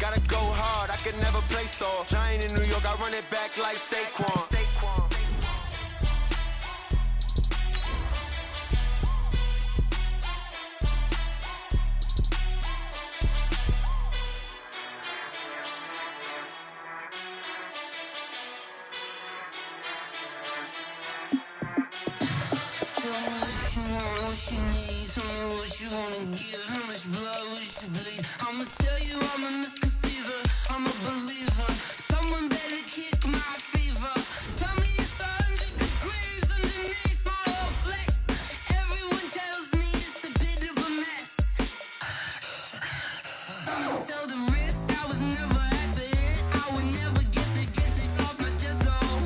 Gotta go hard, I could never play soft. Giant in New York, I run it back like Saquon. I'ma tell you I'm a misconceiver, I'm a believer. Someone better kick my fever. Tell me it's 100 degrees underneath my whole flesh. Everyone tells me it's a bit of a mess. Someone tell the risk I was never at the hit. I would never get it off my chest, though.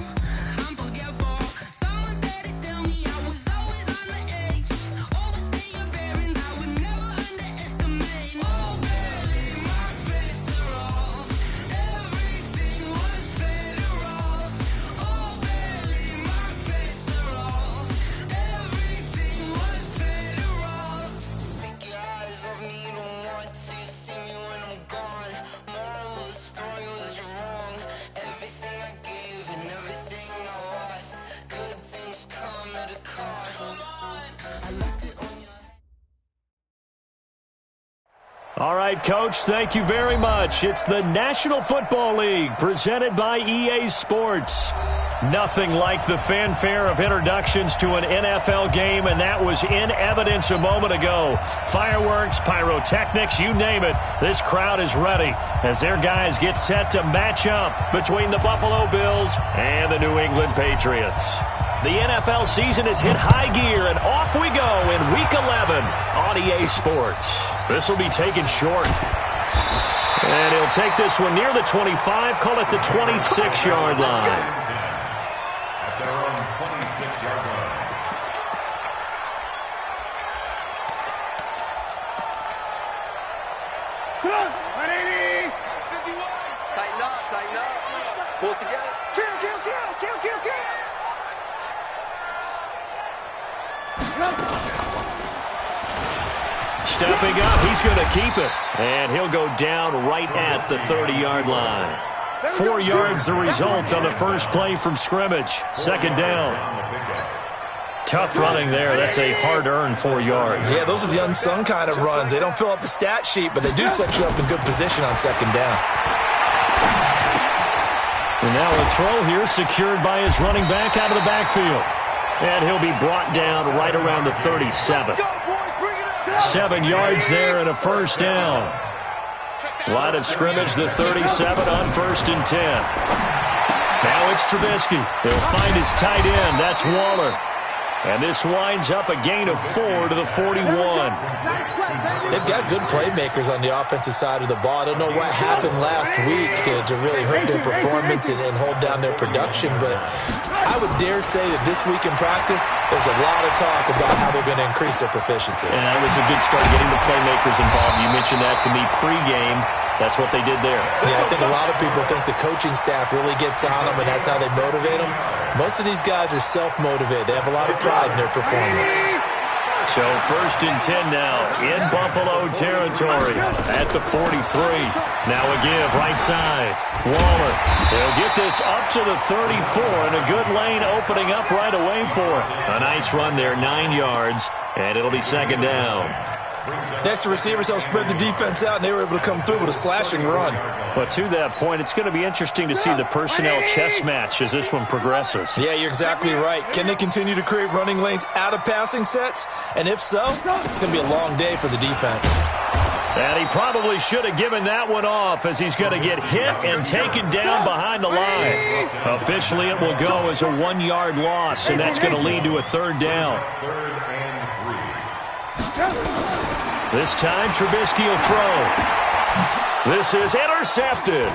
I'm forgetful. Someone better tell me I was always on the edge. Overstay your bearings, I would never underestimate. Oh, barely, my bets are off. Everything was better off. Oh, barely, my bets are off. Everything was better off. Take your eyes off me, you don't want to see me when I'm gone. Moral of the story was you're wrong. Everything I gave and everything I lost. Good things come at a cost. I left it on your head. All right, Coach, thank you very much. It's the National Football League presented by EA Sports. Nothing like the fanfare of introductions to an NFL game, and that was in evidence a moment ago. Fireworks, pyrotechnics, you name it. This crowd is ready as their guys get set to match up between the Buffalo Bills and the New England Patriots. The NFL season has hit high gear, and off we go in Week 11 on EA Sports. This will be taken short. And he'll take this one near the 25, call it the 26-yard line. At their own 26-yard line. Tighten up, tighten up. Pull it together. Kill. Stepping up, he's going to keep it. And he'll go down right at the 30-yard line. 4 yards the result on the first play from scrimmage. Second down. Tough running there. That's a hard-earned 4 yards. Yeah, those are the unsung kind of runs. They don't fill up the stat sheet, but they do set you up in good position on second down. And now a throw here secured by his running back out of the backfield. And he'll be brought down right around the 37. 7 yards there and a first down. Line of scrimmage, the 37 on 1st and 10. Now it's Trubisky. He'll find his tight end. That's Waller. And this winds up a gain of 4 to the 41. They've got good playmakers on the offensive side of the ball. I don't know what happened last week to really hurt their performance and hold down their production, but I would dare say that this week in practice, there's a lot of talk about how they're going to increase their proficiency. And that was a good start getting the playmakers involved. You mentioned that to me pregame. That's what they did there. Yeah, I think a lot of people think the coaching staff really gets on them, and that's how they motivate them. Most of these guys are self-motivated. They have a lot of pride in their performance. So 1st and 10 now in Buffalo territory at the 43. Now a give right side. Waller. They'll get this up to the 34, and a good lane opening up right away for it. A nice run there, 9 yards, and it'll be second down. Next, the receivers helped spread the defense out, and they were able to come through with a slashing run. But to that point, it's going to be interesting to see the personnel chess match as this one progresses. Yeah, you're exactly right. Can they continue to create running lanes out of passing sets? And if so, it's going to be a long day for the defense. And he probably should have given that one off as he's going to get hit and taken down behind the line. Officially, it will go as a 1-yard loss, and that's going to lead to a third down. This time, Trubisky will throw. This is intercepted.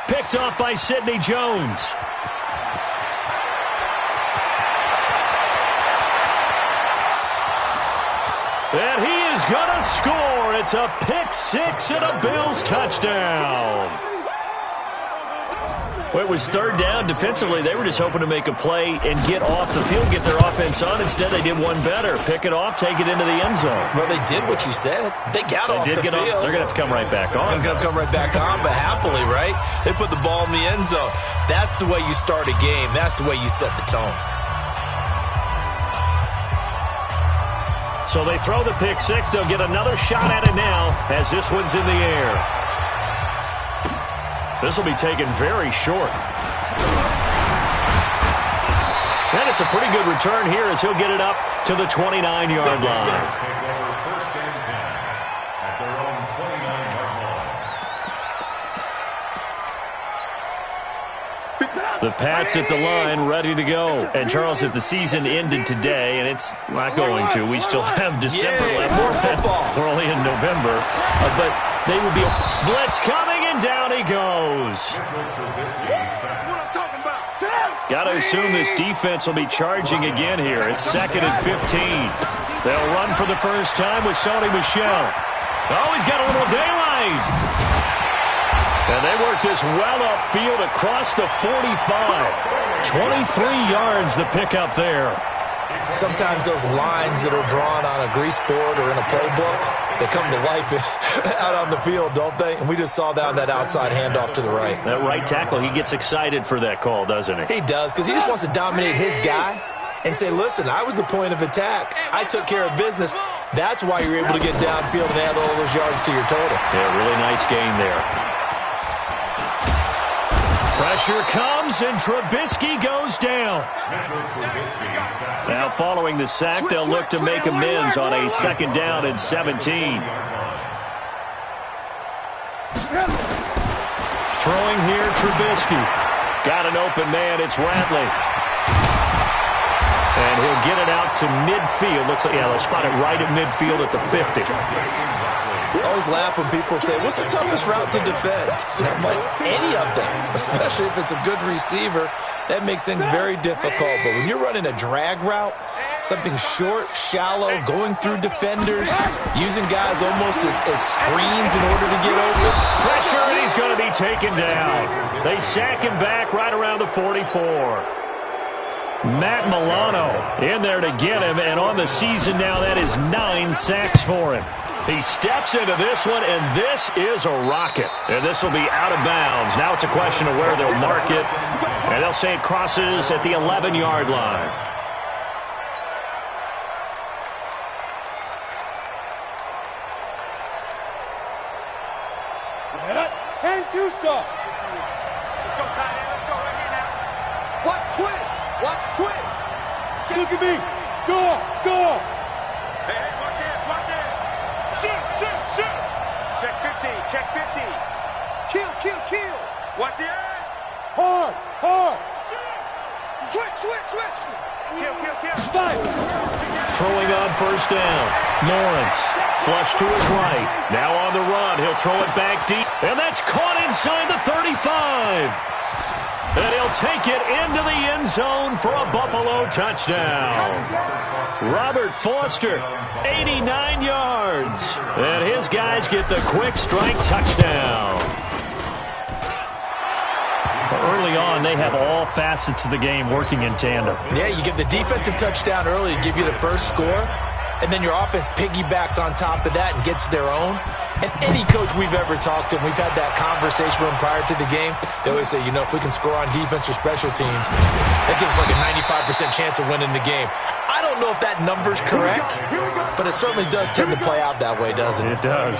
Picked up by Sidney Jones. And he is going to score. It's a pick six and a Bills touchdown. Well, it was third down. Defensively, they were just hoping to make a play and get off the field, get their offense on. Instead, they did one better. Pick it off, take it into the end zone. Well, they did what you said. They got off the field. They're going to have to come right back on. They're going to come right back on, but happily, right? They put the ball in the end zone. That's the way you start a game. That's the way you set the tone. So they throw the pick six. They'll get another shot at it now as this one's in the air. This will be taken very short. And it's a pretty good return here as he'll get it up to the 29-yard line. First and 10 at their own 29-yard line. The Pats at the line, ready to go. And, Charles, if the season ended today, and it's not going to, we still have December left. More football. We're only in November. But they will be a blitz coming, and down he goes. Got to assume this defense will be charging again here. It's 2nd and 15. They'll run for the first time with Sony Michel. Oh, he's got a little daylight. And they work this well upfield across the 45. 23 yards the pickup there. Sometimes those lines that are drawn on a grease board or in a playbook, they come to life out on the field, don't they? And we just saw that outside handoff to the right. That right tackle, he gets excited for that call, doesn't he? He does, because he just wants to dominate his guy and say, listen, I was the point of attack. I took care of business. That's why you're able to get downfield and add all those yards to your total. Yeah, really nice gain there. Pressure comes, and Trubisky goes down. Now, following the sack, they'll look to make amends on a 2nd down and 17. Throwing here, Trubisky. Got an open man. It's Ratley. And he'll get it out to midfield. Looks like, yeah, they'll spot it right at midfield at the 50. I always laugh when people say, what's the toughest route to defend? And I'm like, any of them, especially if it's a good receiver. That makes things very difficult. But when you're running a drag route, something short, shallow, going through defenders, using guys almost as screens in order to get open. Pressure, and he's going to be taken down. They sack him back right around the 44. Matt Milano in there to get him, and on the season now, that is 9 sacks for him. He steps into this one, and this is a rocket. And this will be out of bounds. Now it's a question of where they'll mark it, and they'll say it crosses at the 11-yard line. Watch twins. Watch twins. Look at me. Go. Hey, watch it. Watch it. Shoot. Check 50. Check 50. Kill. Watch the edge. Hard. Switch. Kill. Fight. Throwing on first down. Lawrence, flush to his right. Now on the run. He'll throw it back deep. And that's caught inside the 35. And he'll take it into the end zone for a Buffalo touchdown. Robert Foster, 89 yards. And his guys get the quick strike touchdown. Early on, they have all facets of the game working in tandem. Yeah, you get the defensive touchdown early to give you the first score, and then your offense piggybacks on top of that and gets their own. And any coach we've ever talked to, and we've had that conversation with them prior to the game, they always say, if we can score on defense or special teams, that gives us like a 95% chance of winning the game. I don't know if that number's correct, but it certainly does tend to play out that way, doesn't it? It does.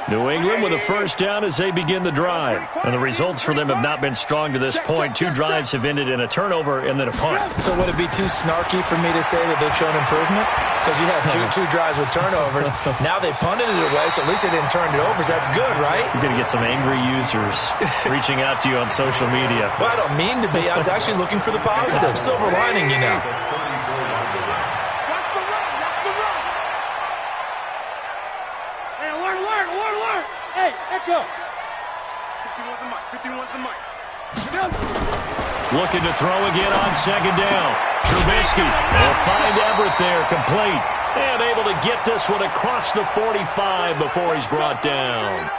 New England with a first down as they begin the drive. And the results for them have not been strong to this point. 2 drives have ended in a turnover and then a punt. So would it be too snarky for me to say that they've shown improvement? Because you had two drives with turnovers. Now they punted it away, so at least they didn't turn it over. So that's good, right? You're going to get some angry users reaching out to you on social media. Well, I don't mean to be. I was actually looking for the positive. Silver lining, Hey, echo. 51's the mic. Looking to throw again on second down. Trubisky will find Everett there, complete. And able to get this one across the 45 before he's brought down.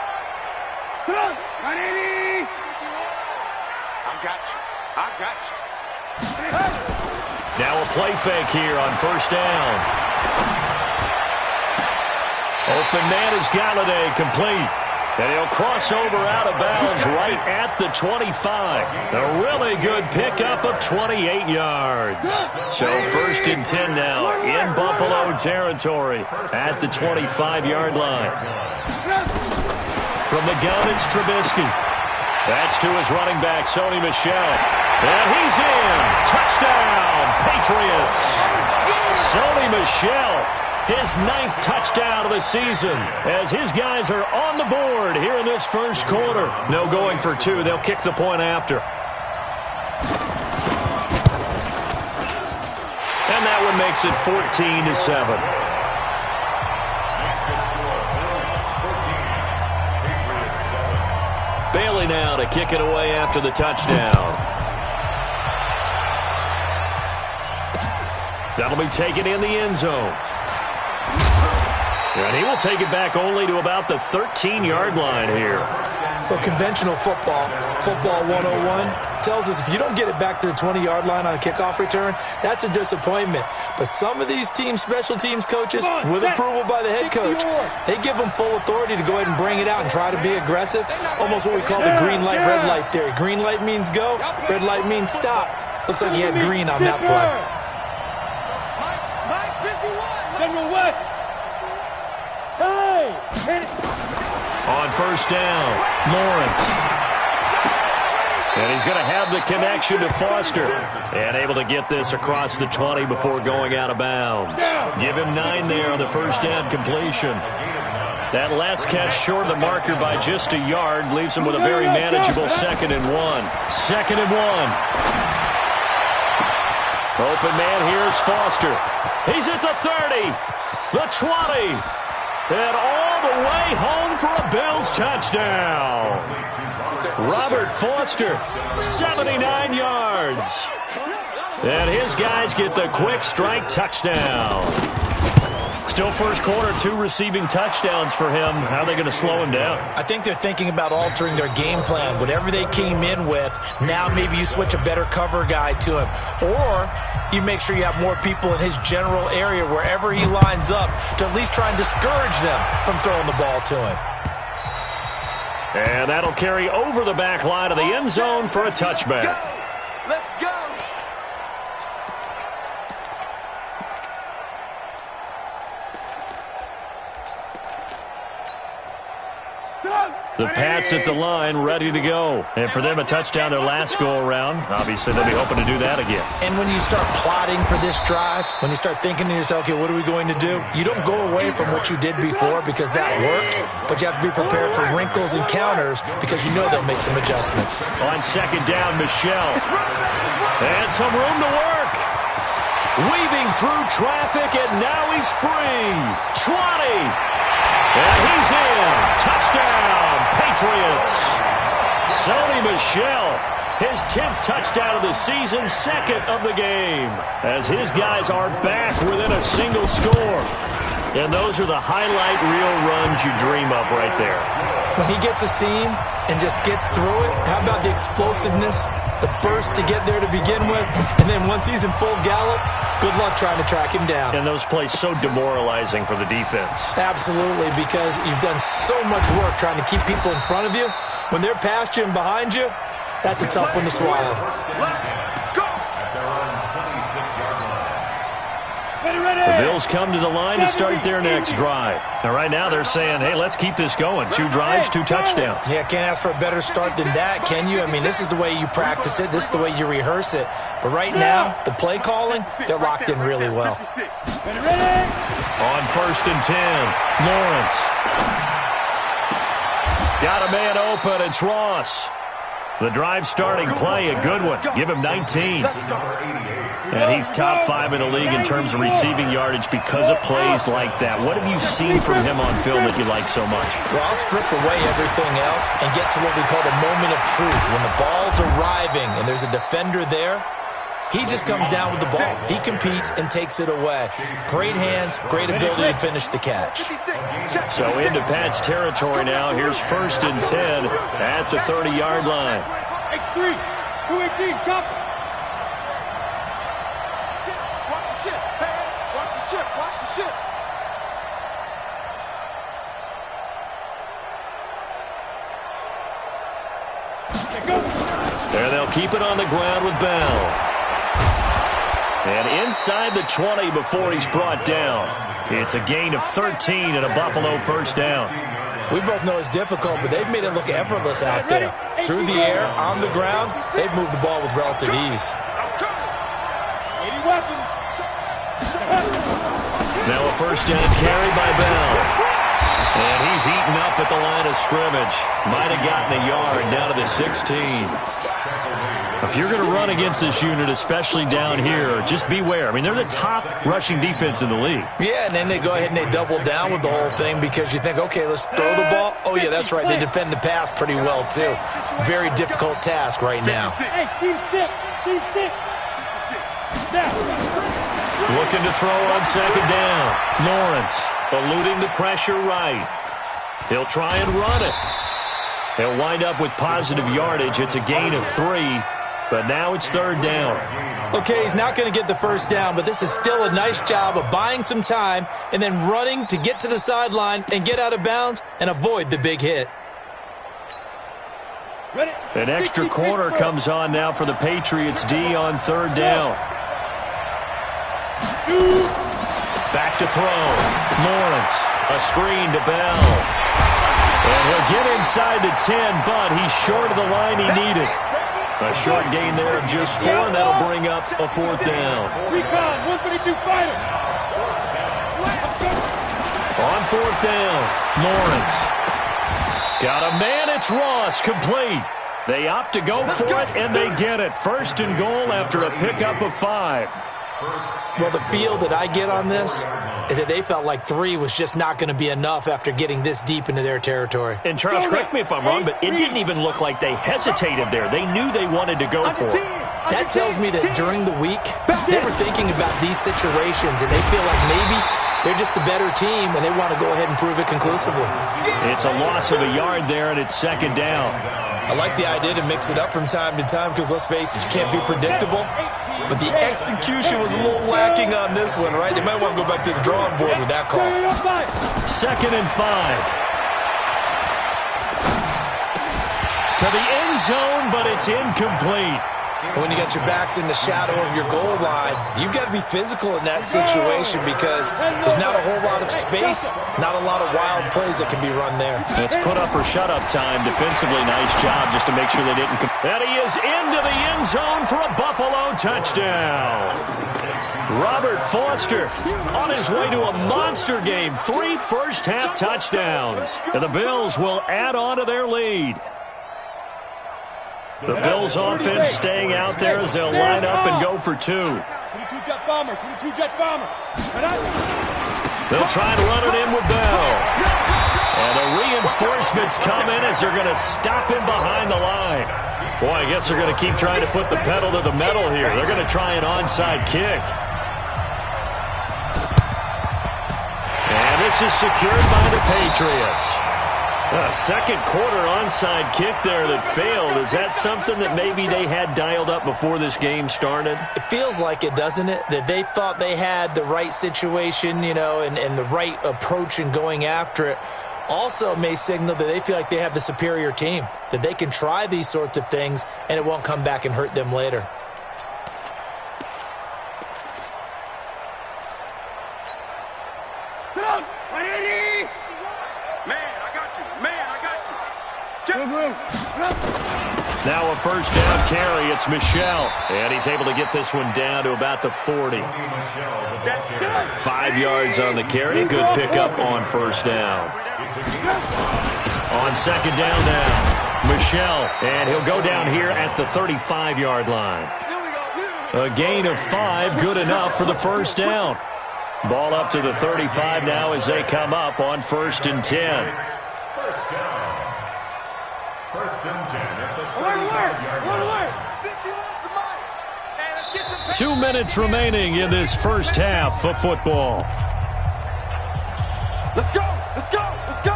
I got you. Now a play fake here on first down. Open man is Galladay, complete. And he'll cross over out of bounds right at the 25. A really good pickup of 28 yards. So first and 10 now in Buffalo territory at the 25-yard line. From the gun, it's Trubisky. That's to his running back, Sony Michel. And he's in. Touchdown, Patriots. Sony Michel, his 9th touchdown of the season, as his guys are on the board here in this first quarter. No going for 2. They'll kick the point after. And that one makes it 14-7. Bailey now to kick it away after the touchdown. That'll be taken in the end zone. And he will take it back only to about the 13-yard line here. Well, conventional football 101, tells us if you don't get it back to the 20-yard line on a kickoff return, that's a disappointment. But some of these team special teams coaches, with approval by the head coach, they give them full authority to go ahead and bring it out and try to be aggressive. Almost what we call the green light, red light theory. Green light means go, red light means stop. Looks like he had green on that play. Mike 51. General West. Hey! Hit it. On first down, Lawrence. And he's going to have the connection to Foster. And able to get this across the 20 before going out of bounds. Give him 9 there on the first down completion. That last catch short of the marker by just a yard leaves him with a very manageable 2nd and 1. 2nd and 1. Open man, here's Foster. He's at the 30, the 20, and all the way home for a Bills touchdown. Robert Foster, 79 yards. And his guys get the quick strike touchdown. Still first quarter, 2 receiving touchdowns for him. How are they going to slow him down? I think they're thinking about altering their game plan. Whatever they came in with, now maybe you switch a better cover guy to him. Or you make sure you have more people in his general area wherever he lines up to at least try and discourage them from throwing the ball to him. And that'll carry over the back line of the end zone for a touchback. Let's go. The Pats at the line, ready to go. And for them, a touchdown their last go-around. Obviously, they'll be hoping to do that again. And when you start plotting for this drive, when you start thinking to yourself, okay, what are we going to do? You don't go away from what you did before because that worked, but you have to be prepared for wrinkles and counters because you know they'll make some adjustments. On second down, Michel. And some room to work. Weaving through traffic, and now he's free. 20. And he's in. Touchdown, Patriots. Sony Michel, his 10th touchdown of the season, 2nd of the game, as his guys are back within a single score. And those are the highlight reel runs you dream of right there. When he gets a seam and just gets through it, how about the explosiveness, the burst to get there to begin with, and then once he's in full gallop, good luck trying to track him down. And those plays so demoralizing for the defense. Absolutely, because you've done so much work trying to keep people in front of you. When they're past you and behind you, that's a tough one to swallow. Let's go. The Bills come to the line to start their next drive. Now, right now, they're saying, hey, let's keep this going. 2 drives, 2 touchdowns. Yeah, can't ask for a better start than that, can you? I mean, this is the way you practice it. This is the way you rehearse it. But right now, the play calling, they're locked in really well. On first and 10, Lawrence. Got a man open. It's Ross. The drive starting play, a good one. Give him 19. And he's top 5 in the league in terms of receiving yardage because of plays like that. What have you seen from him on film that you like so much? Well, I'll strip away everything else and get to what we call the moment of truth. When the ball's arriving and there's a defender there, He just comes down with the ball. He competes and takes it away. Great hands, great ability to finish the catch. So into Pat's territory now. Here's 1st and 10 at the 30-yard line. X3, 218, chop. Watch the ship. Hey, watch the ship. Watch the ship. There they'll keep it on the ground with Bell. And inside the 20 before he's brought down. It's a gain of 13 and a Buffalo first down. We both know it's difficult, but they've made it look effortless out there. Through the air, on the ground, they've moved the ball with relative ease. 80 weapons. Now a first down carry by Bell. And he's eaten up at the line of scrimmage. Might have gotten a yard down to the 16. If you're going to run against this unit, especially down here, just beware. I mean, they're the top rushing defense in the league. Yeah, and then they go ahead and they double down with the whole thing because you think, okay, let's throw the ball. Oh, yeah, that's right. They defend the pass pretty well, too. Very difficult task right now. Hey, team 6. Team 6. Looking to throw on second down. Lawrence eluding the pressure right. He'll try and run it. He'll wind up with positive yardage. It's a gain of 3, but now it's 3rd down. Okay, he's not going to get the first down, but this is still a nice job of buying some time and then running to get to the sideline and get out of bounds and avoid the big hit. An extra corner comes on now for the Patriots D on 3rd down. Back to throw. Lawrence, a screen to Bell. And he'll get inside the 10, but he's short of the line he needed. A short gain there of just 4, and that'll bring up a 4th down. Recon, 132 fighter. On 4th down, Lawrence. Got a man, it's Ross, complete. They opt to go for it, and they get it. 1st and goal after a pickup of 5. Well, the feel that I get on this is that they felt like 3 was just not going to be enough after getting this deep into their territory. And Charles, correct me if I'm wrong, but it didn't even look like they hesitated there. They knew they wanted to go for it. That tells me that during the week, they were thinking about these situations, and they feel like maybe they're just the better team, and they want to go ahead and prove it conclusively. It's a loss of a yard there, and it's 2nd down. I like the idea to mix it up from time to time because, let's face it, you can't be predictable. But the execution was a little lacking on this one, right? They might want to go back to the drawing board with that call. 2nd and 5. To the end zone, but it's incomplete. When you got your backs in the shadow of your goal line, you've got to be physical in that situation because there's not a whole lot of space, not a lot of wild plays that can be run there. It's put up or shut up time. Defensively, nice job just to make sure they didn't. And he is into the end zone for a Buffalo touchdown. Robert Foster on his way to a monster game. 3 first-half touchdowns. And the Bills will add on to their lead. The Bills offense staying out there as they'll line up and go for 2. 22 jet bomber, 22 jet bomber. They'll try and run it in with Bell. And the reinforcements come in as they're going to stop him behind the line. Boy, I guess they're going to keep trying to put the pedal to the metal here. They're going to try an onside kick. And this is secured by the Patriots. A second quarter onside kick there that failed. Is that something that maybe they had dialed up before this game started? It feels like it, doesn't it? That they thought they had the right situation, you know, and the right approach in going after it. Also may signal that they feel like they have the superior team, that they can try these sorts of things and it won't come back and hurt them later. Now a first down carry. It's Michel. And he's able to get this one down to about the 40. 5 yards on the carry. Good pickup on first down. On second down now, Michel. And he'll go down here at the 35-yard line. A gain of 5. Good enough for the first down. Ball up to the 35 now as they come up on 1st and 10. First down. 1st and 10 at the 35-yard line. 51 to Mike. And let's get some 2 minutes remaining in this first half of football. Let's go! Let's go! Let's go!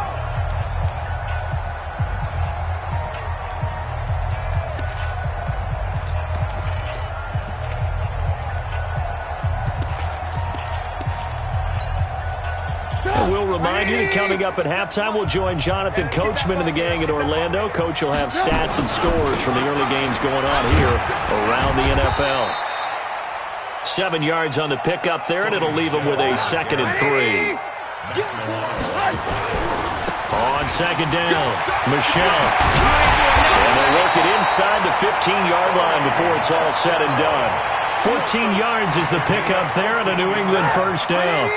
And we'll remind you that coming up at halftime, we'll join Jonathan Coachman and the gang at Orlando. Coach will have stats and scores from the early games going on here around the NFL. 7 yards on the pickup there, and it'll leave him with a 2nd and 3. On 2nd down, Michelle. And they'll work it inside the 15-yard line before it's all said and done. 14 yards is the pickup there, and a New England first down.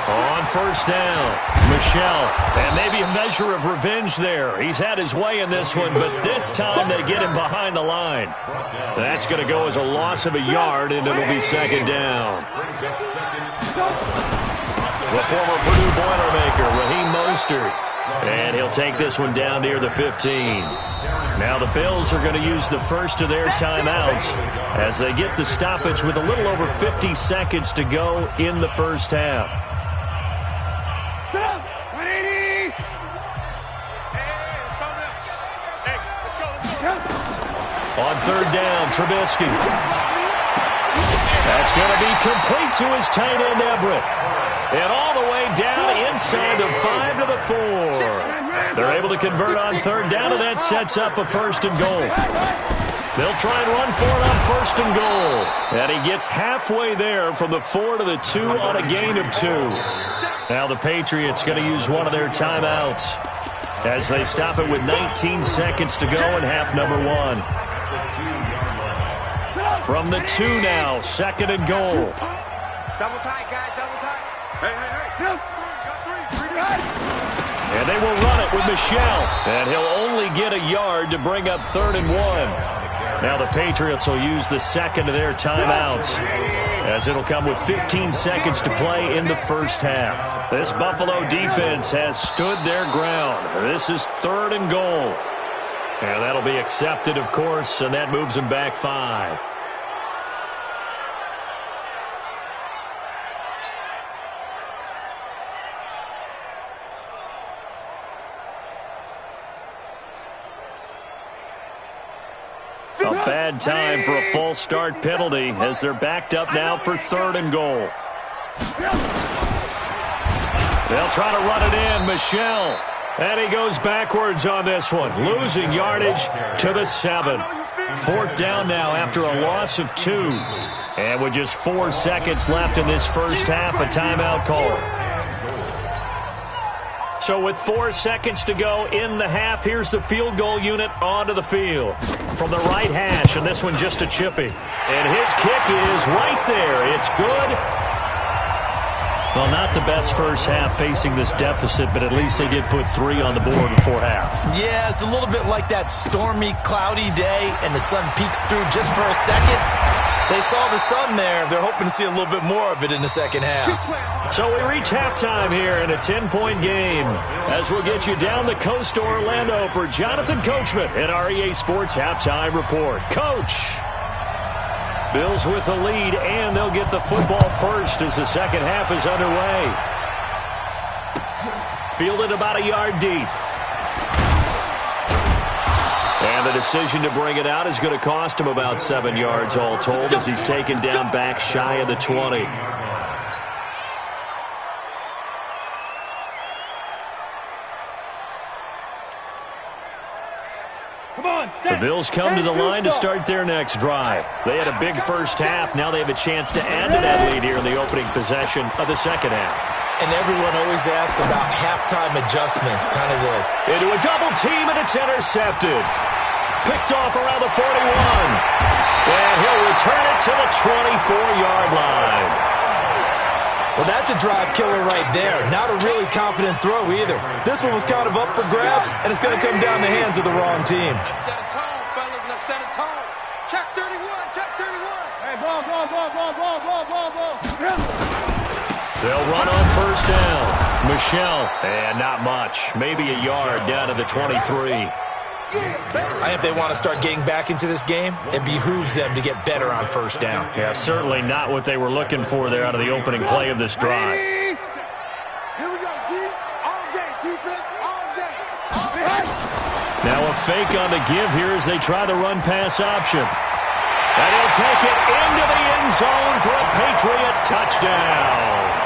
On 1st down, Michelle. And maybe a measure of revenge there. He's had his way in this one, but this time they get him behind the line. That's going to go as a loss of a yard, and it'll be 2nd down. The former Purdue Boilermaker, Raheem Mostert. And he'll take this one down near the 15. Now the Bills are going to use the first of their timeouts as they get the stoppage with a little over 50 seconds to go in the first half. On 3rd down, Trubisky. That's going to be complete to his tight end, Everett. And all the way down inside the 5 to the 4. They're able to convert on 3rd down, and that sets up a 1st and goal. They'll try and run for it on 1st and goal. And he gets halfway there from the 4 to the 2 on a gain of 2. Now the Patriots going to use one of their timeouts as they stop it with 19 seconds to go in half number 1. From the 2 now, 2nd and goal. Double tight, guys, double tight. Hey. And they will run it with Michelle. And he'll only get a yard to bring up 3rd and 1. Now the Patriots will use the 2nd of their timeouts, as it'll come with 15 seconds to play in the first half. This Buffalo defense has stood their ground. This is 3rd and goal. And that'll be accepted, of course, and that moves them back 5. A bad time for a false start penalty as they're backed up now for 3rd and goal. They'll try to run it in. Michelle. And he goes backwards on this one, losing yardage to the 7. 4th down now after a loss of 2. And with just 4 seconds left in this first half, a timeout call. So with 4 seconds to go in the half, here's the field goal unit onto the field. From the right hash, and this one just a chippy. And his kick is right there. It's good. Well, not the best first half facing this deficit, but at least they did put 3 on the board before half. Yeah, it's a little bit like that stormy, cloudy day, and the sun peeks through just for a second. They saw the sun there. They're hoping to see a little bit more of it in the second half. So we reach halftime here in a 10-point game as we'll get you down the coast to Orlando for Jonathan Coachman at our EA Sports Halftime Report. Coach! Bills with the lead, and they'll get the football first as the second half is underway. Fielded about a yard deep. And the decision to bring it out is going to cost him about 7 yards all told as he's taken down back shy of the 20. The Bills come to the line to start their next drive. They had a big first half. Now they have a chance to add to that lead here in the opening possession of the second half. And everyone always asks about halftime adjustments, kind of into a double team, and it's intercepted. Picked off around the 41. And he'll return it to the 24-yard line. Well, that's a drive killer right there. Not a really confident throw either. This one was kind of up for grabs, and it's going to come down the hands of the wrong team. Let's set a tone, fellas. Let's set a tone. Check 31. Check 31. Hey, ball. They'll run on first down. Michelle. And not much. Maybe a yard down to the 23. I think if they want to start getting back into this game, it behooves them to get better on first down. Yeah, certainly not what they were looking for there out of the opening play of this drive. Here we go, D. All day, defense, all day. Now a fake on the give here as they try the run-pass option. And he'll take it into the end zone for a Patriot touchdown.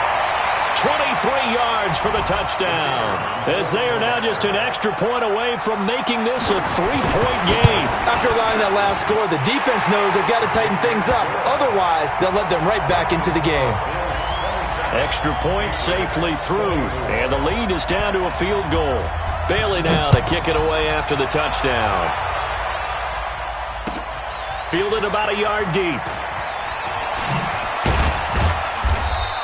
23 yards for the touchdown, as they are now just an extra point away from making this a 3-point game. After allowing that last score, the defense knows they've got to tighten things up. Otherwise, they'll let them right back into the game. Extra point safely through, and the lead is down to a field goal. Bailey now to kick it away after the touchdown. Fielded about a yard deep.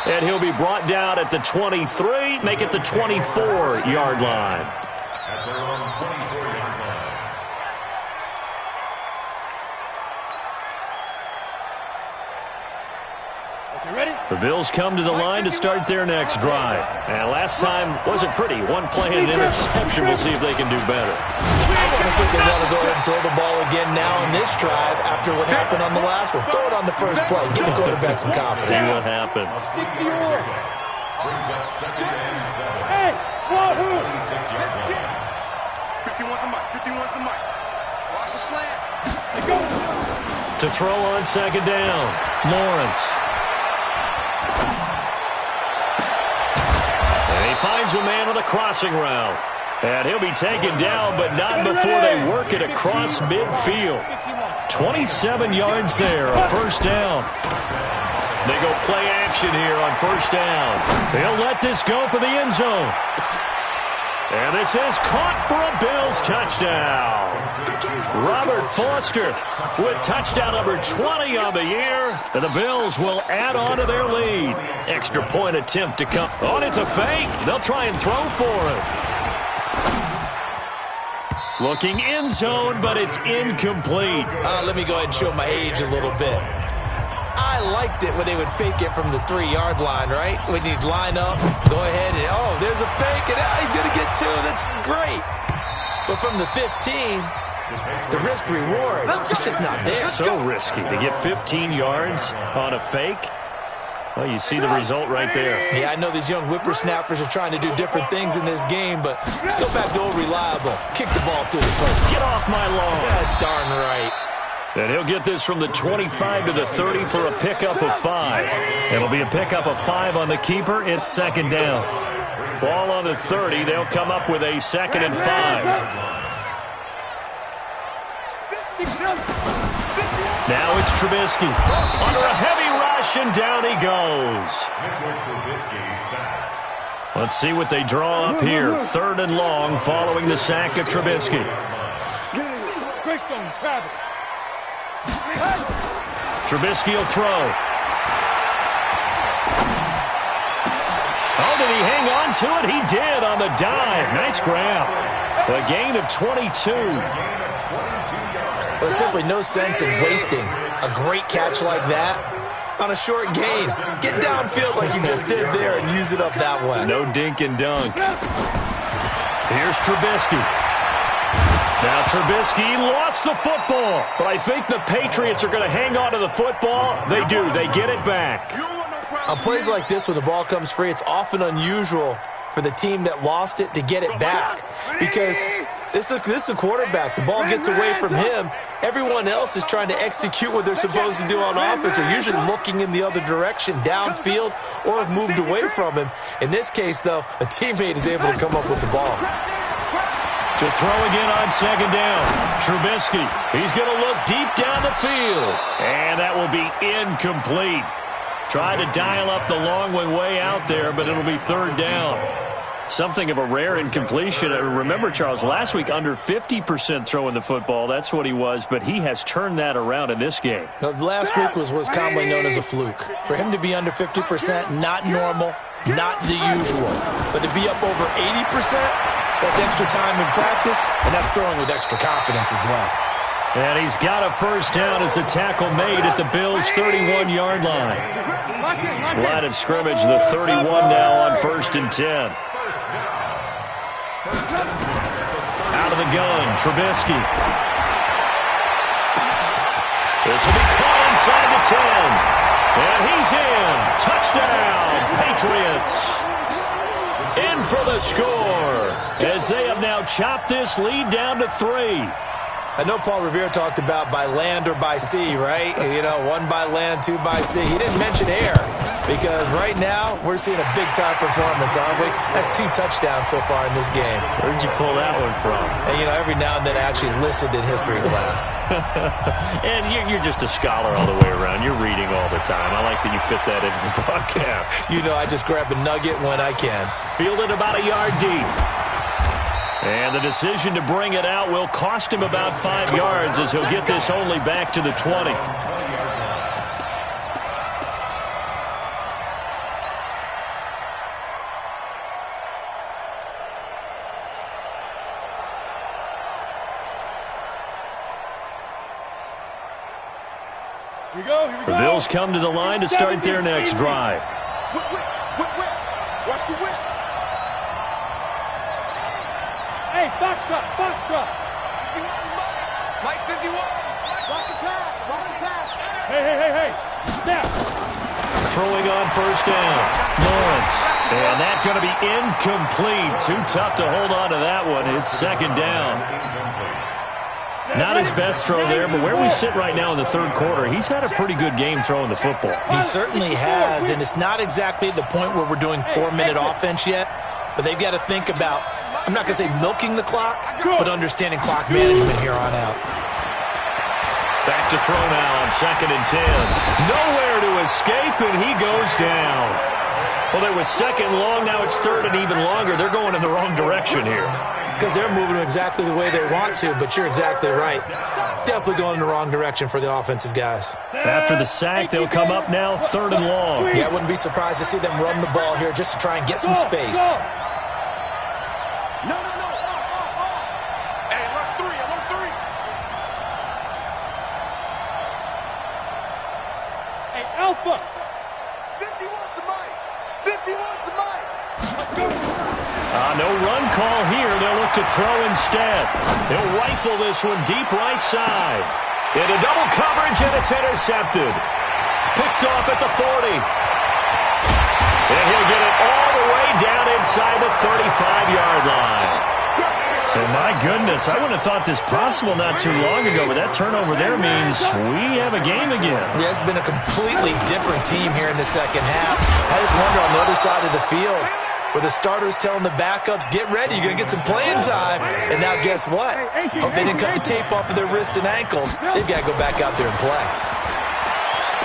And he'll be brought down at the 23, make it the 24-yard line. At their own 24-yard line. Okay, ready? The Bills come to the line to start their next drive. And last time wasn't pretty. One play and an interception. We'll see if they can do better. Honestly, they want to go ahead and throw the ball again now in this drive after what happened on the last one. Throw it on the first play. Give the quarterback some confidence. See what happens. 60 or. Brings up second and 7. Hey, wahoo! 26-yard line. 51's the mic, 51's the mic. Watch the slant. Let's go. To throw on second down, Lawrence. And he finds a man on the crossing route. And he'll be taken down, but not before they work it across midfield. 27 yards there, a first down. They go play action here on first down. They'll let this go for the end zone. And this is caught for a Bills touchdown. Robert Foster with touchdown number 20 on the year. And the Bills will add on to their lead. Extra point attempt to come. Oh, and it's a fake. They'll try and throw for it. Looking end zone, but it's incomplete. Let me go ahead and show my age a little bit. I liked it when they would fake it from the 3-yard line, right? When you'd line up, go ahead and, oh, there's a fake, and he's going to get 2. That's great. But from the 15, the risk-reward, it's just not there. So risky to get 15 yards on a fake. Well, you see the result right there. Yeah, I know these young whippersnappers are trying to do different things in this game, but let's go back to old reliable. Kick the ball through the post. Get off my lawn. That's darn right. And he'll get this from the 25 to the 30 for a pickup of 5. It'll be a pickup of 5 on the keeper. It's second down. Ball on the 30. They'll come up with a 2nd and 5. Now it's Trubisky. Under a heavy rush, and down he goes. Let's see what they draw up here. 3rd and long following the sack of Trubisky. Greystone, Travis. Trubisky will throw. Oh, did he hang on to it? He did on the dive. Nice grab. A gain of 22. There's simply no sense in wasting a great catch like that on a short gain. Get downfield like you just did there and use it up that way. No dink and dunk. Here's Trubisky. Now Trubisky lost the football, but I think the Patriots are going to hang on to the football. They do. They get it back. On plays like this, when the ball comes free, it's often unusual for the team that lost it to get it back, because this is the quarterback. The ball gets away from him. Everyone else is trying to execute what they're supposed to do on offense. They're usually looking in the other direction, downfield, or have moved away from him. In this case, though, a teammate is able to come up with the ball. To throw again on second down. Trubisky. He's going to look deep down the field. And that will be incomplete. Tried to dial up the long one way out there, but it'll be 3rd down. Something of a rare incompletion. Remember, Charles, last week under 50% throwing the football. That's what he was, but he has turned that around in this game. Last week was commonly known as a fluke. For him to be under 50%, not normal, not the usual. But to be up over 80%, that's extra time in practice, and that's throwing with extra confidence as well. And he's got a first down as a tackle made at the Bills' 31-yard line. Line of scrimmage, the 31 now on 1st and 10. Out of of the gun, Trubisky. This will be caught inside the 10. And he's in. Touchdown, Patriots. In for the score as they have now chopped this lead down to 3. I know Paul Revere talked about by land or by sea, right? You know, 1 by land, 2 by sea. He didn't mention air because right now we're seeing a big-time performance, aren't we? That's 2 touchdowns so far in this game. Where'd you pull that one from? And, you know, every now and then I actually listened in history class. And you're just a scholar all the way around. You're reading all the time. I like that you fit that into the broadcast. You know, I just grab a nugget when I can. Fielded about a yard deep. And the decision to bring it out will cost him about 5 yards as he'll get this only back to the 20. Here we go, here we go. The Bills come to the line to start their next drive. Whip, whip, whip, whip. Watch the whip. Hey, foxtrot, foxtrot. 51, Mike 51. Watch the pass, watch the pass. Hey. Snap. Throwing on first down. Lawrence. And that's going to be incomplete. Too tough to hold on to that one. It's second down. Not his best throw there, but where we sit right now in the third quarter, he's had a pretty good game throwing the football. He certainly has, and it's not exactly the point where we're doing 4-minute offense yet, but they've got to think about, I'm not going to say milking the clock, but understanding clock management here on out. Back to throw now on 2nd and 10. Nowhere to escape, and he goes down. Well, there was 2nd long, now it's 3rd and even longer. They're going in the wrong direction here. Because they're moving exactly the way they want to, but you're exactly right. Definitely going in the wrong direction for the offensive guys. After the sack, they'll come up now 3rd and long. Yeah, I wouldn't be surprised to see them run the ball here just to try and get some space. No. Hey, alert 3, alert 3. Hey, Alpha. 51 to Mike. 51 to Mike. No run call here. They'll look to throw instead. They'll rifle this one deep right side. Into double coverage, and it's intercepted. Picked off at the 40. And he'll get it all the way down inside the 35-yard line. So, my goodness, I wouldn't have thought this possible not too long ago, but that turnover there means we have a game again. Yeah, it's been a completely different team here in the second half. I just wonder on the other side of the field, where the starters telling the backups, get ready, you're going to get some playing time. And now guess what? Hope they didn't cut the tape off of their wrists and ankles. They've got to go back out there and play.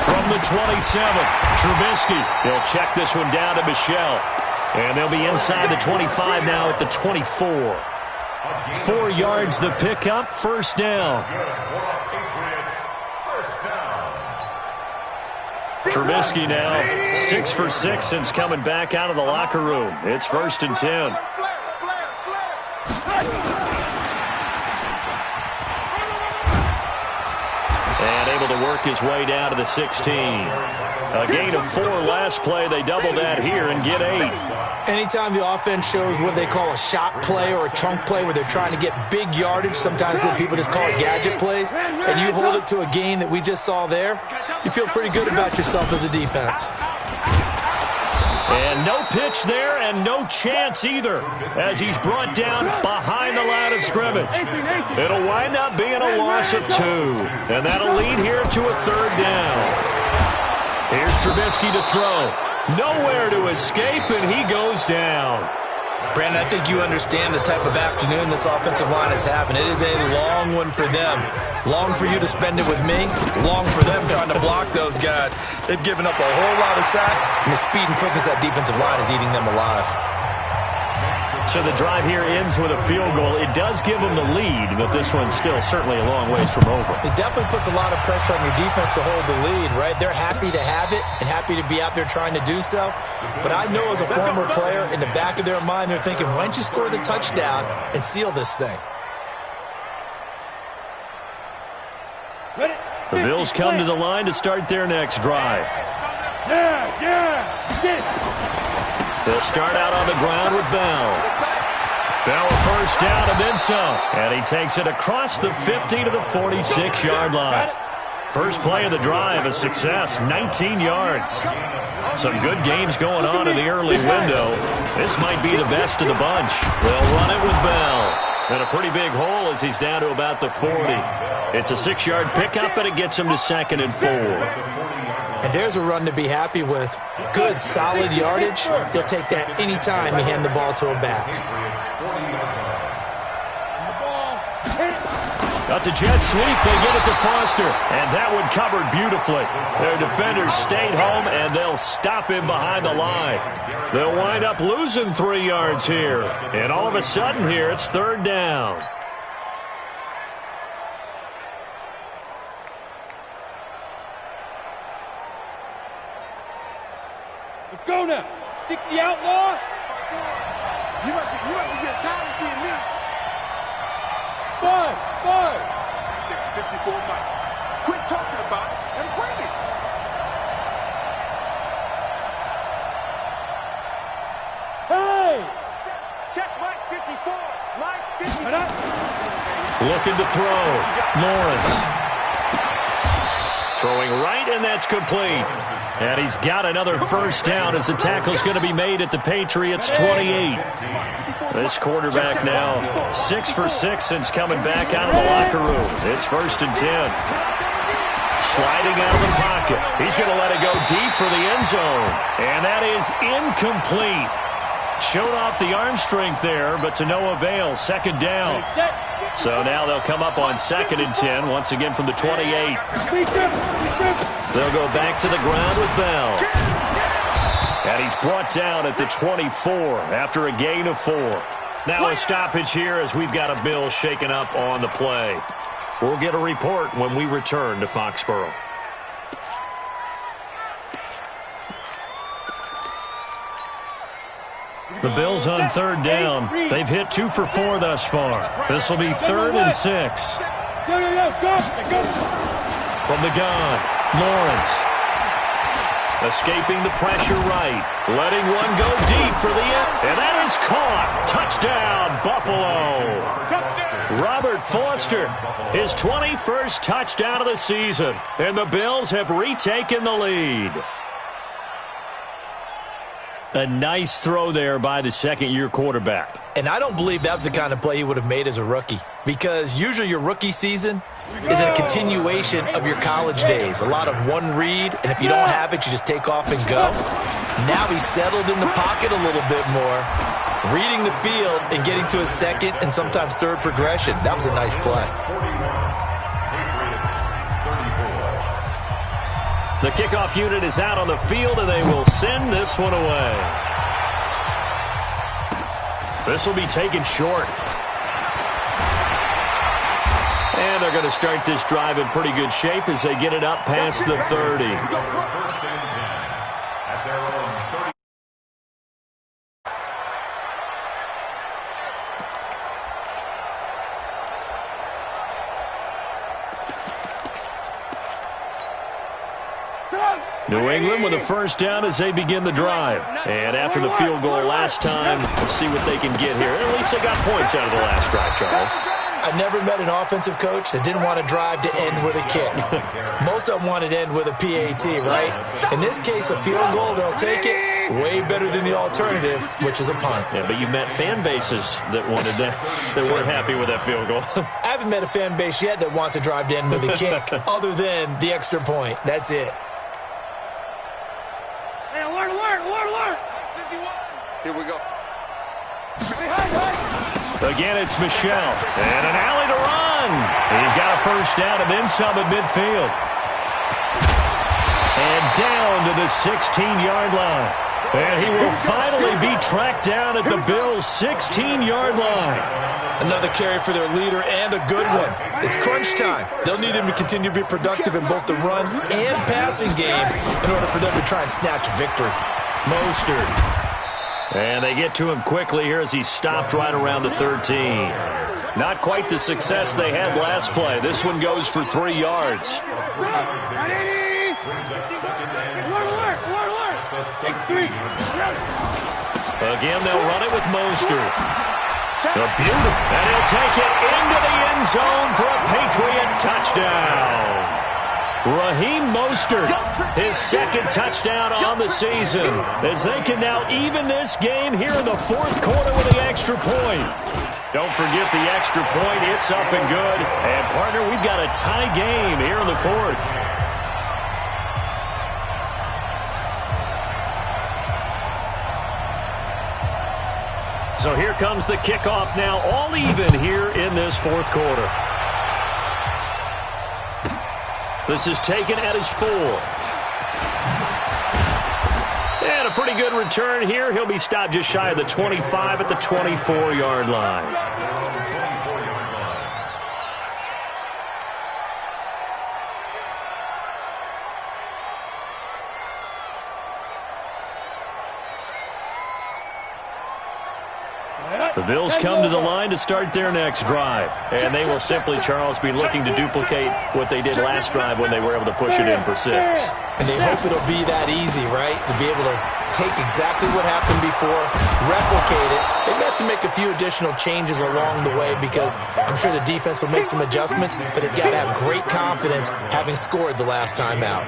From the 27, Trubisky. They'll check this one down to Michelle. And they'll be inside the 25 now at the 24. 4 yards the pickup, first down. Trubisky now 6 for 6 since coming back out of the locker room. It's 1st and 10. And able to work his way down to the 16. A gain of 4 last play. They double that here and get 8. Anytime the offense shows what they call a shot play or a chunk play where they're trying to get big yardage, sometimes people just call it gadget plays, and you hold it to a gain that we just saw there, you feel pretty good about yourself as a defense. And no pitch there and no chance either as he's brought down behind the line of scrimmage. It'll wind up being a loss of 2. And that'll lead here to a 3rd down. Here's Trubisky to throw. Nowhere to escape, and he goes down. Brandon, I think you understand the type of afternoon this offensive line is having. It is a long one for them. Long for you to spend it with me. Long for them trying to block those guys. They've given up a whole lot of sacks, and the speed and quickness of that defensive line is eating them alive. So the drive here ends with a field goal. It does give them the lead, but this one's still certainly a long ways from over. It definitely puts a lot of pressure on your defense to hold the lead, right? They're happy to have it and happy to be out there trying to do so. But I know as a former player, in the back of their mind, they're thinking, why don't you score the touchdown and seal this thing? The Bills come to the line to start their next drive. Yeah. They'll start out on the ground with Bell. Bell a first down and then some. And he takes it across the 50 to the 46-yard line. First play of the drive, a success, 19 yards. Some good games going on in the early window. This might be the best of the bunch. They'll run it with Bell. And a pretty big hole as he's down to about the 40. It's a 6-yard pickup, and it gets him to 2nd and 4. And there's a run to be happy with. Good, solid yardage. He'll take that anytime you hand the ball to a back. That's a jet sweep. They get it to Foster. And that one covered beautifully. Their defenders stayed home, and they'll stop him behind the line. They'll wind up losing 3 yards here. And all of a sudden here, it's 3rd down. Let's go now. 60 outlaw. You must be getting tired of seeing me. 5. 54 Mike. Quit talking about it and bring it. Hey! Check Mike 54. Mike 54. Looking to throw. Lawrence. Throwing right, and that's complete. And he's got another first down as the tackle's going to be made at the Patriots' 28. This quarterback now 6 for 6 since coming back out of the locker room. It's 1st and 10. Sliding out of the pocket. He's going to let it go deep for the end zone. And that is incomplete. Showed off the arm strength there, but to no avail. 2nd down. So now they'll come up on 2nd and 10, once again from the 28. They'll go back to the ground with Bell. And he's brought down at the 24 after a gain of 4. Now a stoppage here as we've got a Bill shaken up on the play. We'll get a report when we return to Foxborough. The Bills on 3rd down. They've hit 2 for 4 thus far. This will be 3rd and 6. From the gun, Lawrence. Escaping the pressure right. Letting one go deep for the end. And that is caught. Touchdown, Buffalo. Robert Foster, his 21st touchdown of the season. And the Bills have retaken the lead. A nice throw there by the 2nd-year quarterback. And I don't believe that was the kind of play he would have made as a rookie, because usually your rookie season is a continuation of your college days. A lot of one read, and if you don't have it, you just take off and go. Now he's settled in the pocket a little bit more, reading the field and getting to a 2nd and sometimes 3rd progression. That was a nice play. The kickoff unit is out on the field, and they will send this one away. This will be taken short. And they're going to start this drive in pretty good shape as they get it up past the 30. New England with a first down as they begin the drive. And after the field goal last time, let's see what they can get here. At least they got points out of the last drive, Charles. I never met an offensive coach that didn't want to drive to end with a kick. Most of them wanted to end with a PAT, right? In this case, a field goal, they'll take it. Way better than the alternative, which is a punt. Yeah, but you met fan bases that wanted that, that weren't happy with that field goal. I haven't met a fan base yet that wants to drive to end with a kick, other than the extra point. That's it. Hey, alert, alert, alert, alert. 51. Here we go. Again, it's Michelle. And an alley to run. He's got a first down and then some at midfield. And down to the 16-yard line. And he will finally be tracked down at the Bills' 16-yard line. Another carry for their leader and a good one. It's crunch time. They'll need him to continue to be productive in both the run and passing game in order for them to try and snatch a victory. Mostert. And they get to him quickly here as he stopped right around the 13. Not quite the success they had last play. This one goes for 3 yards. Take 3. Again, they'll run it with Mostert. Beautiful. And he'll take it into the end zone for a Patriot touchdown. Raheem Mostert, his second touchdown on the season, as they can now even this game here in the fourth quarter with the extra point. Don't forget the extra point. It's up and good. And, partner, we've got a tie game here in the fourth. So here comes the kickoff now, all even here in this fourth quarter. This is taken at his 4. And a pretty good return here. He'll be stopped just shy of the 25 at the 24-yard line. The Bills come to the line to start their next drive. And they will simply, Charles, be looking to duplicate what they did last drive when they were able to push it in for 6. And they hope it'll be that easy, right? To be able to take exactly what happened before, replicate it. They may have to make a few additional changes along the way because I'm sure the defense will make some adjustments, but they've got to have great confidence having scored the last time out.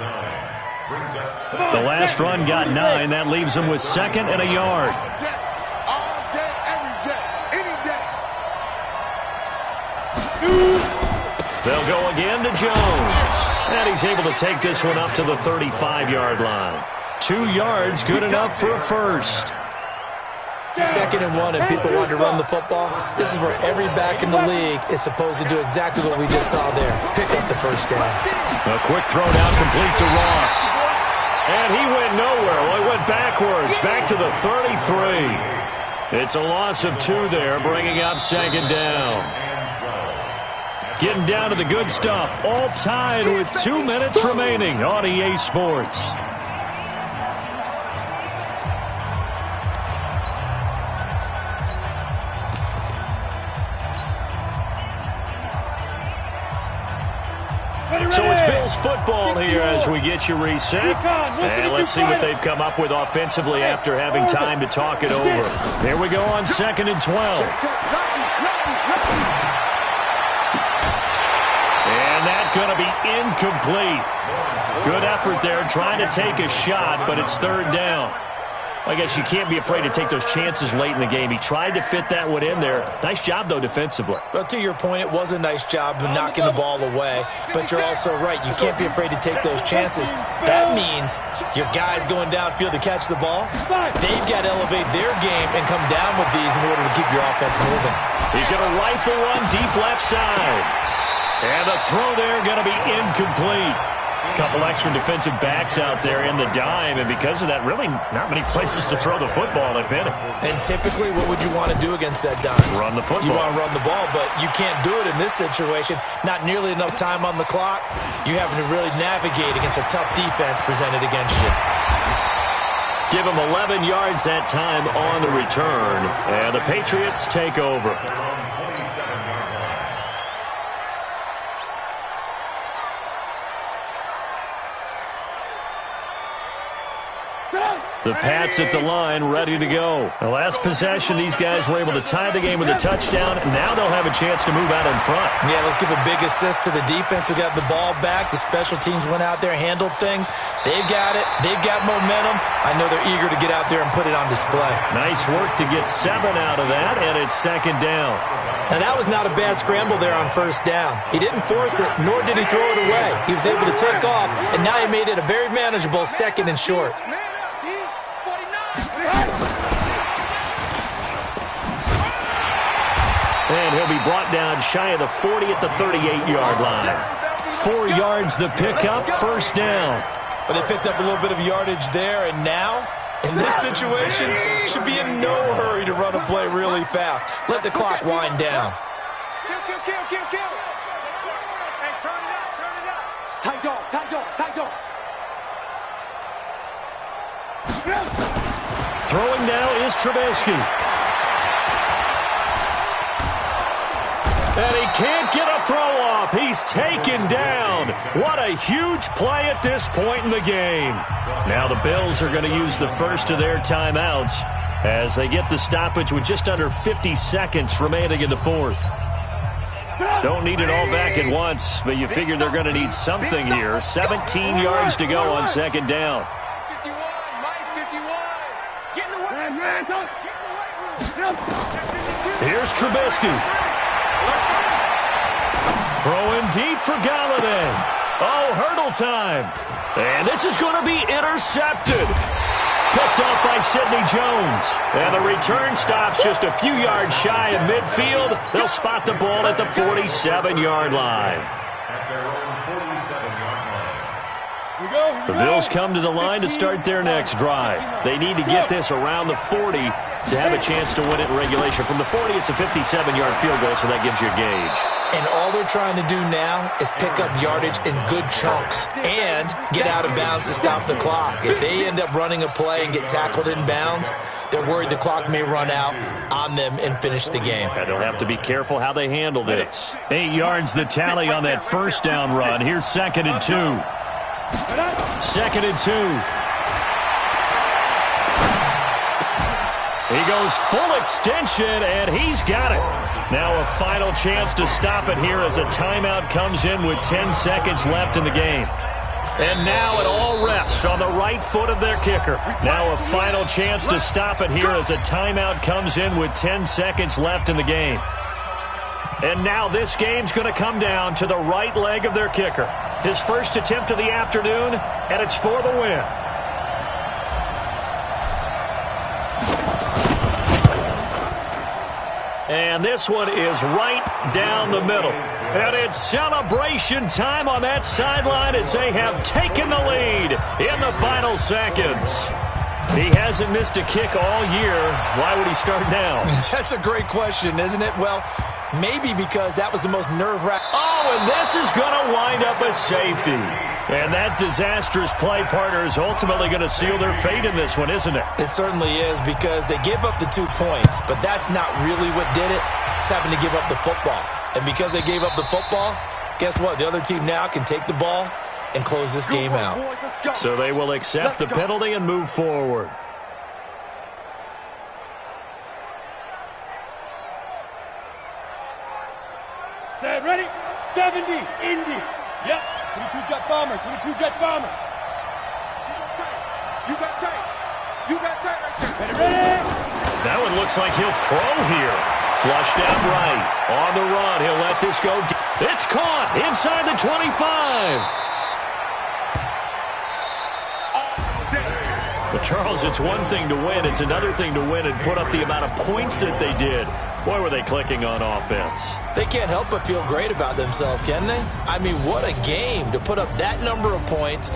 The last run got 9. That leaves them with 2nd and a yard. They'll go again to Jones. And he's able to take this one up to the 35-yard line. 2 yards, good enough for a first. 2nd and 1, and people want to run the football. This is where every back in the league is supposed to do exactly what we just saw there. Pick up the first down. A quick throw down complete to Ross. And he went nowhere. Well, he went backwards, back to the 33. It's a loss of 2 there, bringing up 2nd down. Getting down to the good stuff, all tied with 2 minutes remaining on EA Sports. So it's Bills football here as we get you reset. And let's see what they've come up with offensively after having time to talk it over. Here we go on 2nd and 12. Going to be incomplete. Good effort there trying to take a shot, but it's 3rd down. I guess you can't be afraid to take those chances late in the game. He tried to fit that one in there. Nice job, though, defensively. Well, to your point, it was a nice job of knocking the ball away, but you're also right. You can't be afraid to take those chances. That means your guys going downfield to catch the ball, they've got to elevate their game and come down with these in order to keep your offense moving. He's going to rifle one deep left side. And the throw there going to be incomplete. A couple extra defensive backs out there in the dime, and because of that, really not many places to throw the football, if any. And typically, what would you want to do against that dime? Run the football. You want to run the ball, but you can't do it in this situation. Not nearly enough time on the clock. You having to really navigate against a tough defense presented against you. Give them 11 yards that time on the return, and the Patriots take over. The Pats at the line, ready to go. The last possession, these guys were able to tie the game with a touchdown, and now they'll have a chance to move out in front. Yeah, let's give a big assist to the defense who got the ball back. The special teams went out there, handled things. They've got it. They've got momentum. I know they're eager to get out there and put it on display. Nice work to get 7 out of that, and it's 2nd down. Now, that was not a bad scramble there on 1st down. He didn't force it, nor did he throw it away. He was able to take off, and now he made it a very manageable 2nd and short. And he'll be brought down shy of the 40 at the 38-yard line. 4 yards the pickup, 1st down. But they picked up a little bit of yardage there, and now, in this situation, should be in no hurry to run a play really fast. Let the clock wind down. Kill. Hey, turn it up. Tight dog. Throwing now is Trubisky. And he can't get a throw off. He's taken down. What a huge play at this point in the game. Now the Bills are going to use the first of their timeouts. as they get the stoppage with just under 50 seconds remaining in the fourth. Don't need it all back at once, but you figure they're going to need something here. 17 yards to go on second down. Here's Trubisky. Throwing deep for Galladay. Oh, hurdle time. And this is going to be intercepted. Picked off by Sidney Jones. And the return stops just a few yards shy of midfield. They'll spot the ball at the 47-yard line. At their own 47-yard line. The Bills come to the line to start their next drive. They need to get this around the 40 to have a chance to win it in regulation. From the 40, it's a 57-yard field goal, so that gives you a gauge. And all they're trying to do now is pick up yardage in good chunks and get out of bounds to stop the clock. If they end up running a play and get tackled in bounds, they're worried the clock may run out on them and finish the game. And they'll have to be careful how they handle this. 8 yards the tally on that first down run. Here's 2nd and 2. 2nd and 2. He goes full extension, and he's got it. Now a final chance to stop it here as a timeout comes in with 10 seconds left in the game. And now it all rests on the right foot of their kicker. Now a final chance to stop it here as a timeout comes in with 10 seconds left in the game. And now this game's going to come down to the right leg of their kicker. His first attempt of the afternoon, and it's for the win. And this one is right down the middle. And it's celebration time on that sideline as they have taken the lead in the final seconds. He hasn't missed a kick all year. Why would he start now? That's a great question, isn't it? Well, maybe because that was the most nerve-wracking. Oh, and this is going to wind up a safety. And that disastrous play partner is ultimately going to seal their fate in this one, isn't it? It certainly is, because they gave up the 2 points, but that's not really what did it. It's having to give up the football. And because they gave up the football, guess what? The other team now can take the ball and close this game out. So they will accept the penalty and move forward. Set, ready? 70, Indy. Yep. 22 jet bomber, 22 jet bomber. You got tight. You got tight right there. Ready? That one looks like he'll throw here. Flushed out right. On the run. He'll let this go. It's caught inside the 25. But Charles, it's one thing to win. It's another thing to win and put up the amount of points that they did. Boy, were they clicking on offense. They can't help but feel great about themselves, can they? I mean, what a game to put up that number of points,